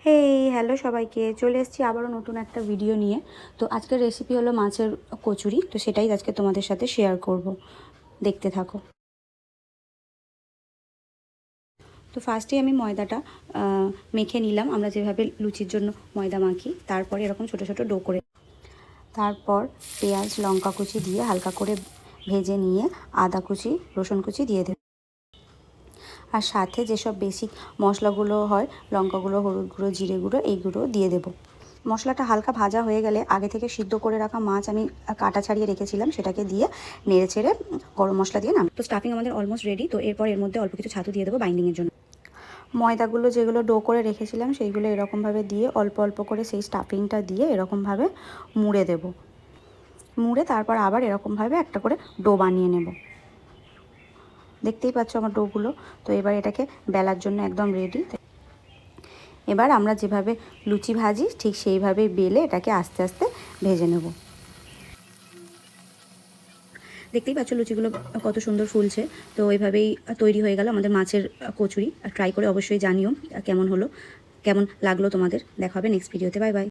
Hello সবাইকে, চলে এসেছি আবারও নতুন একটা ভিডিও নিয়ে। তো আজকের রেসিপি হলো মাছের কচুরি। তো সেটাই আজকে তোমাদের সাথে শেয়ার করব, দেখতে থাকো। তো ফার্স্টেই আমি ময়দাটা মেখে নিলাম, আমরা যেভাবে লুচির জন্য ময়দা মাখি। তারপরে এরকম ছোটো ছোটো ডো করে, তারপর পেঁয়াজ লঙ্কা কুচি দিয়ে হালকা করে ভেজে নিয়ে আদা কুচি রসুন কুচি দিয়ে দেব। আর সাথে যেসব বেসিক মশলাগুলো হয়, লঙ্কা গুঁড়ো, হলুদ গুঁড়ো, জিরে গুঁড়ো, এইগুলো দিয়ে দেবো। মশলাটা হালকা ভাজা হয়ে গেলে আগে থেকে সিদ্ধ করে রাখা মাছ আমি কাটা ছাড়িয়ে রেখেছিলাম, সেটাকে দিয়ে নেড়ে ছেড়ে গরম মশলা দিয়ে নাম। তো স্টাফিং আমাদের অলমোস্ট রেডি। তো এরপর এর মধ্যে অল্প কিছু ছাতু দিয়ে দেবো বাইন্ডিংয়ের জন্য। ময়দাগুলো যেগুলো ডো করে রেখেছিলাম সেইগুলো এরকমভাবে দিয়ে অল্প অল্প করে সেই স্টাফিংটা দিয়ে এরকমভাবে মুড়ে দেব। মুড়ে তারপর আবার এরকমভাবে একটা করে ডো বানিয়ে নেব। দেখতেই পাচ্ছ আমার ডোগুলো। তো এবার এটাকে বেলার জন্য একদম রেডি। এবার আমরা যেভাবে লুচি ভাজি ঠিক সেইভাবেই বেলে এটাকে আস্তে আস্তে ভেজে নেব। দেখতেই পাচ্ছ লুচিগুলো কত সুন্দর ফুলছে। তো এইভাবেই তৈরি হয়ে গেল আমাদের মাছের কচুরি। ট্রাই করে অবশ্যই জানিও কেমন হলো, কেমন লাগলো তোমাদের। দেখা হবে নেক্সট ভিডিওতে। Bye bye.